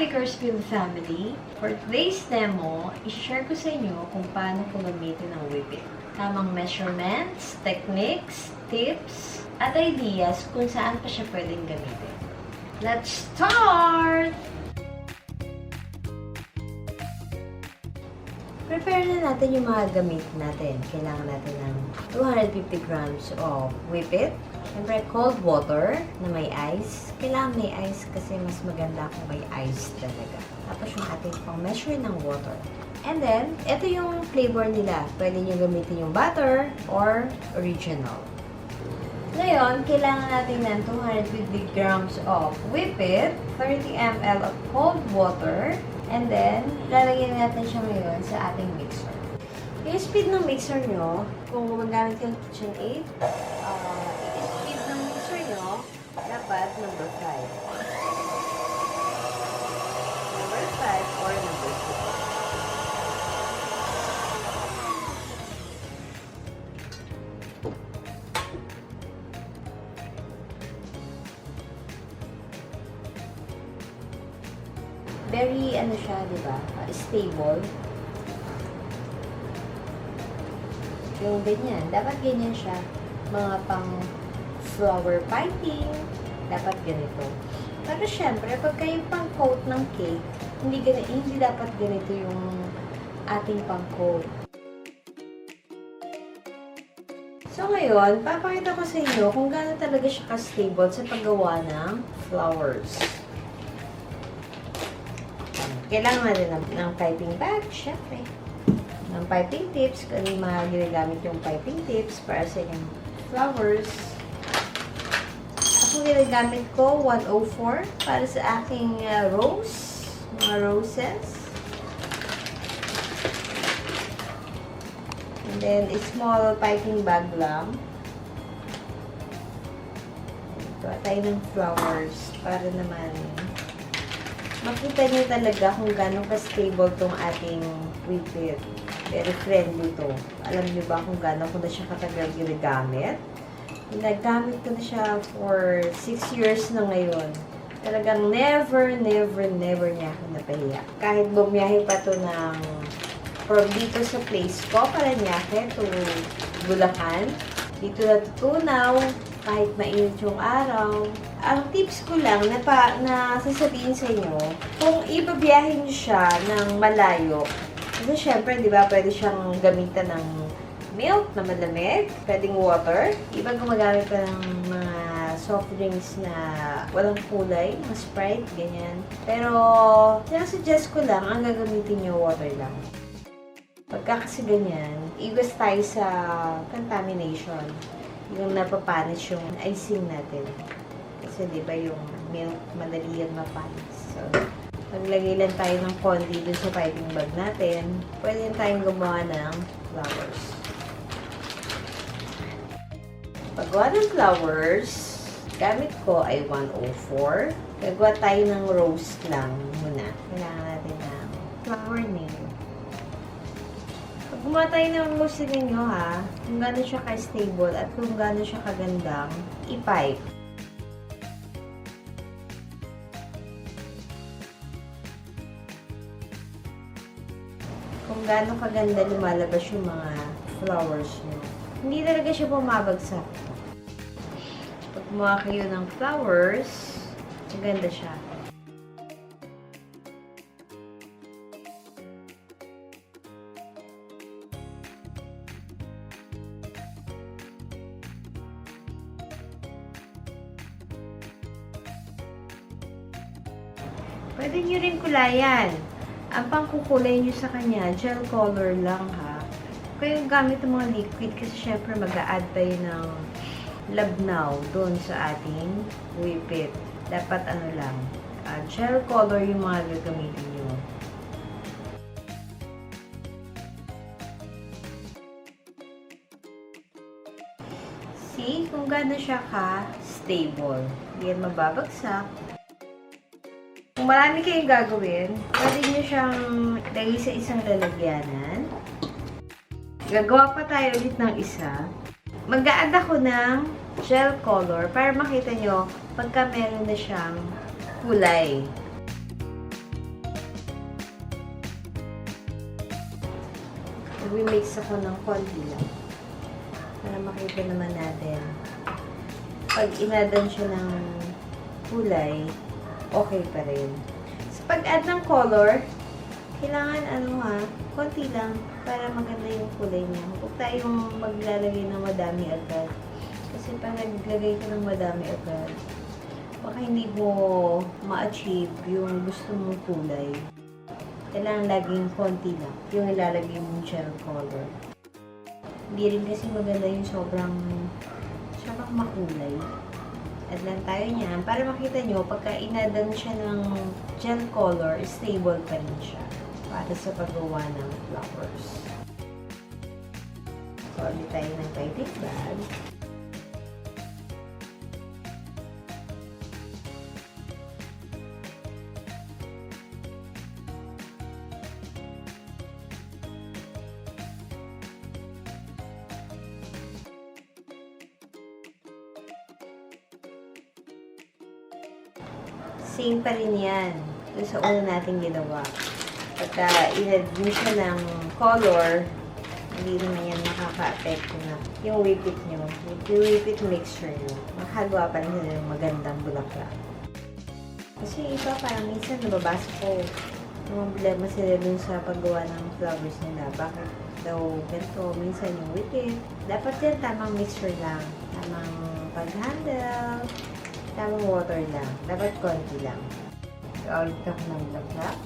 Bakersfield family! For today's demo, i-share ko sa inyo kung paano ko gamitin ang Whippit. Tamang measurements, techniques, tips, at ideas kung saan pa siya pwedeng gamitin. Let's start! Prepare na natin yung mga gamit natin. Kailangan natin ng 250 grams of Whippit. Siyempre, cold water na may ice. Kailangan may ice kasi mas maganda kung may ice talaga. Tapos yung ating pang-measure ng water. And then, ito yung flavor nila. Pwede nyo gamitin yung butter or original. Ngayon, kailangan natin ng 250 grams of Whippit, 30 ml of cold water, and then, lalagyan natin siya ngayon sa ating mixer. Yung speed ng mixer nyo, kung gumagamit kayo ng KitchenAid, speed ng mixer nyo, dapat number 5. Number 5 or number 6. Very, siya, di ba? Stable. Yung ganyan. Dapat ganyan siya. Mga pang flower piping. Dapat ganito. Pero syempre, pag kayo pang coat ng cake, hindi dapat ganito yung ating pang coat. So ngayon, papakita ko sa inyo kung gaano talaga siya ka-stable sa paggawa ng flowers. Kailangan natin ng piping bag, syempre. Ng piping tips, kasi ginagamit yung piping tips para sa yung flowers. Ako ginagamit ko 104 para sa aking rose, mga roses. And then, a small piping bag lang. Gawa tayo ng flowers para naman makita niyo talaga kung gano'ng ka-stable tong ating Whippit. Very friendly to. Alam niyo ba kung gano'n ko na siya katagal ginagamit? Ginagamit ko na siya for 6 years na ngayon. Talagang never niya ako napahiya. Kahit bumiyahe pa to ng from dito sa place ko, Paranaque to Bulacan. Dito natutunaw, kahit mainit yung araw. Ang tips ko lang na sasabihin sa inyo, kung ibabiyahin nyo siya ng malayo, kasi syempre, di ba, pwede siyang gamitan ng milk na malamig, pwedeng water. Iba gumagamit pa ng mga soft drinks na walang kulay, mga Sprite, ganyan. Pero, sinasuggest ko lang, ang gagamitin nyo, water lang. Pagka kasi ganyan, iwas tayo sa contamination. Yung napapanis yung icing natin. Kasi di ba yung milk madali yan mapanis. So, maglagay lang tayo ng konti dun sa piping bag natin. Pwede tayong gumawa ng flowers. Paggawa ng flowers, gamit ko ay 104. Gagawa tayo ng rose lang muna. Kailangan natin ng flower nail. Gumawa tayo ng rose ninyo ha, kung gano'n siya ka-stable at kung gano'n siya kagandang i-pipe. Kung gano'n kaganda lumalabas yung mga flowers nyo. Hindi talaga siya bumabagsak. Pag gumawa kayo ng flowers, maganda siya. Pwede nyo rin kulayan. Ang pangkukulay nyo sa kanya, gel color lang ha. Kaya gamit ng mga liquid kasi syempre mag-a-add tayo ng labnaw doon sa ating Whippit. Dapat lang, gel color yung mga gagamitin nyo. See kung gaano siya ka-stable. Hindi yan mababagsak. Kung marami kayong gagawin, pwede nyo siyang lagay sa isang lalagyanan. Gagawa pa tayo ulit ng isa. Mag-a-add ako ng gel color para makita nyo pagka meron na siyang kulay. Magmi-mix ako ng konti lang. Para makita naman natin. Pag inadan siya ng kulay, okay pa rin. Sa pag-add ng color, kailangan konti lang para maganda yung kulay niya. Huwag tayong maglalagay ng madami agad. Kasi pag naglagay ka ng madami agad, baka hindi mo ma-achieve yung gusto mong kulay. Kailangan laging konti lang yung ilalagay mong gel color. Hindi rin kasi maganda yung sobrang makulay. Add lang tayo niyan para makita nyo, pagka inadan siya ng gel color, stable pa rin siya para sa paggawa ng flowers. So, ulit tayo ng piping bag. Same pa rin yan. Doon sa una natin ginawa. Pagka in-add mo siya ng color, hindi naman yan makaka-apekto na yung whippit nyo. Yung whippit mixture nyo. Makagawa pa rin ng magandang bulaklak. Kasi iba parang minsan nababasa ko mga problema sila dun sa paggawa ng flowers nila. Bakit daw ganito? Minsan yung whippit. Dapat yan tamang mixture lang. Tamang pag-handle. Tamang water lang. Dapat konti lang. Ulit ako ng bulaklak.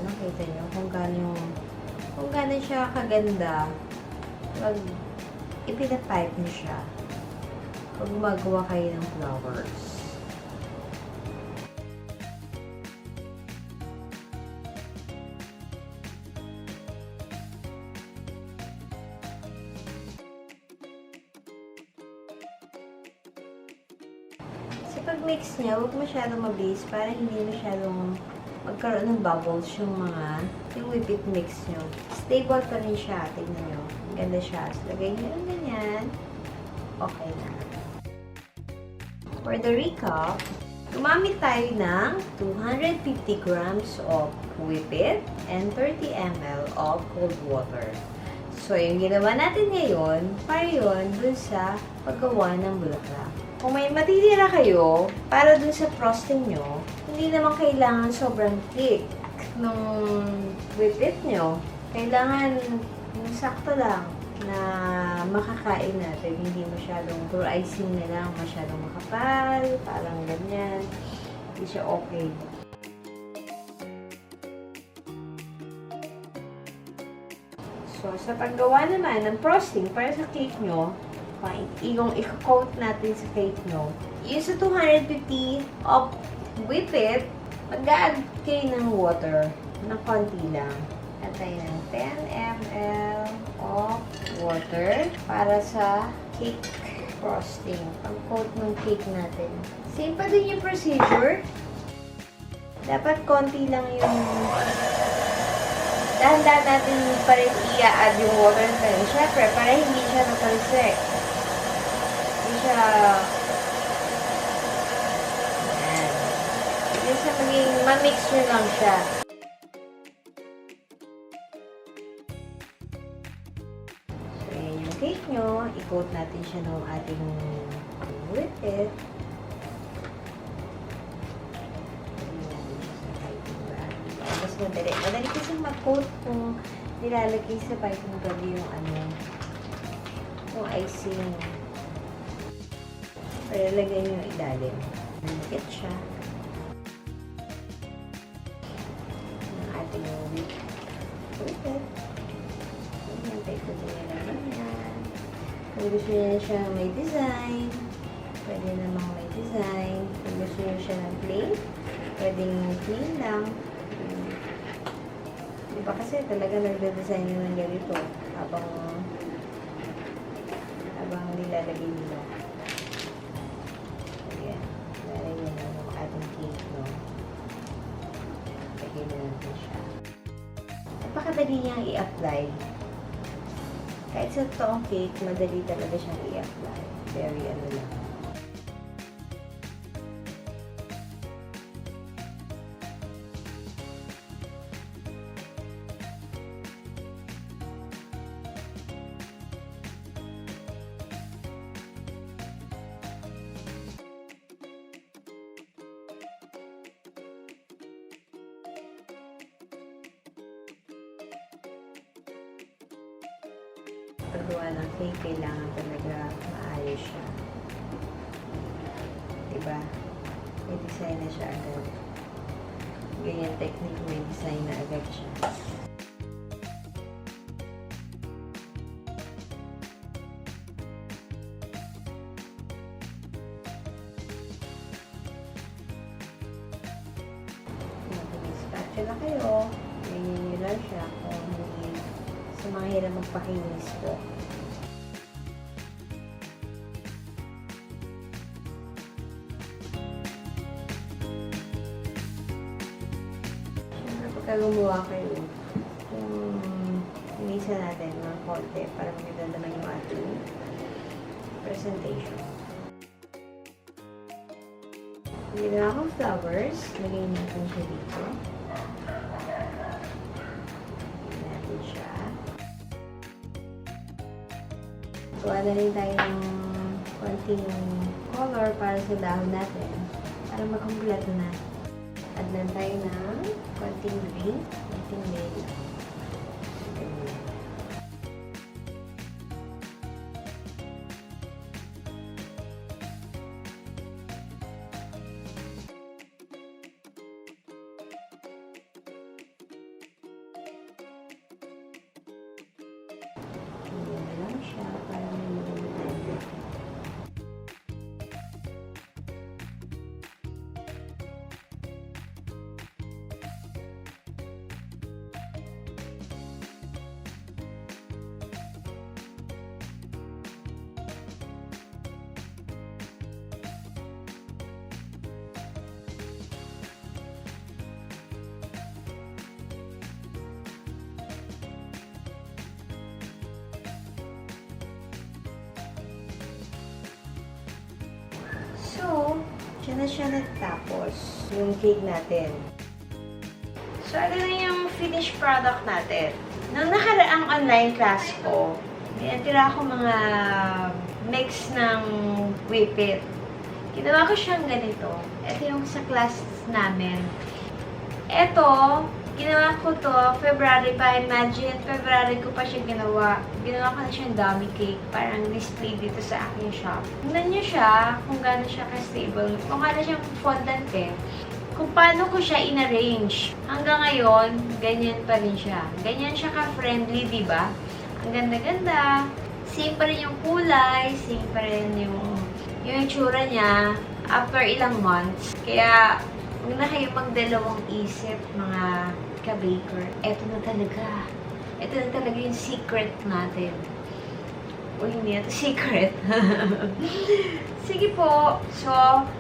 Nakita nyo kung gaano siya kaganda pag ipinapipe nyo siya pag gumagawa kayo ng flowers. Kasi pag mix niya, huwag masyadong mabilis para hindi masyadong magkaroon ng bubbles yung whippit mix nyo. Stable pa rin siya. Tignan nyo. Ganda siya. So, lagay nyo lang ganyan. Okay na. For the recap, gumamit tayo ng 250 grams of whippit and 30 ml of cold water. So, yung ginawa natin ngayon, para yun dun sa paggawa ng bulaklak. Kung may matitira kayo, para dun sa frosting nyo, hindi naman kailangan sobrang thick nung whippit nyo. Kailangan yung sakto lang na makakain natin. Hindi masyadong puro icing na lang, masyadong makapal, parang ganyan. Hindi siya okay. So, sa paggawa naman ng frosting para sa cake nyo, yung i-coat natin sa cake nyo, yung sa 250 of whippit, mag-add kayo ng water na konti lang. At tayo ng 10 ml of water para sa cake frosting. Pang-coat ng cake natin. Same pa din yung procedure. Dapat konti lang yung dahan-dahan natin pa rin i-add yung water natin. Siyempre, para hindi siya natalsek. Hindi siya maging ma-mixture lang siya. So, yan yung cake nyo. I-coat natin siya ng ating whippit. Mas madali. Madali kasi mag-coat kung nilalagay sa piping bag yung yung icing. Pero lagay nyo yung ilalim. Magkit siya. Yung whippit. Hintay ko din yung naman yan. Kung gusto nyo siya may design, pwede namang may design. Kung gusto nyo siya ng plain, pwedeng plain lang. iba kasi talaga nagde-design ng ganito habang nilalagay nila. Ayan. Lalagyan na ng ating cake, no? Lagyan na natin siya. Napakadali niyang i-apply. Kahit sa toong cake, madali talaga siyang i-apply. Very ano lang. Paggawa ng cake, kailangan talaga maayos siya. Diba? May design na siya agad. Ganyan technique, may design na agad siya. Spatula kayo. Ganyan nyo lang siya kung hindi sa mga hirap magpakinis po. Siyempre, pagka gumawa kayo, kung inisa natin ng konti para maganda naman yung ating presentation. Ginawa akong flowers. Lagay natin siya dito. Gawa na rin tayo ng konting color para sa dahon natin. Para makumpleto na. Add lang tayo ng konting green, konting yellow. So, dyan na siya natapos yung cake natin. So, ano na yung finished product natin? Nung nakaraang online class ko, may natira ako mga mix ng Whippit. Ginawa ko siyang ganito. Ito yung sa class namin. Ito, ginawa ko to February pa. Imagine, February ko pa siya ginawa. Ginawa ko na siyang dummy cake. Parang display dito sa aking shop. Tingnan nyo siya kung gano'n siya ka-stable. Kung gano'n siyang fondant eh. Kung paano ko siya in-arrange. Hanggang ngayon, ganyan pa rin siya. Ganyan siya ka-friendly, diba? Ang ganda-ganda. Same pa rin yung kulay. Same pa rin yung itsura niya. After ilang months. Kaya, huwag na kayo magdalawang isip, mga ka-baker. Ito na talaga. Ito na talaga yung secret natin. O hindi ito secret. Sige po. So,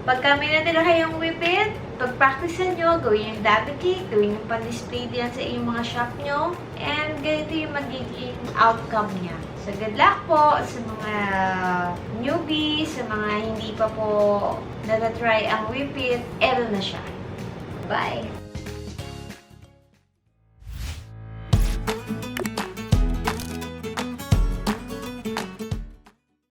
pagka may natira kayong Whippit, pag-practicean nyo, gawin yung dati cake, gawin yung pan-display diyan sa inyong mga shop nyo, and ganito yung magiging outcome niya. So, good luck po sa mga newbies, sa mga hindi pa po na-try ang Whippit. Eto na siya. Bye!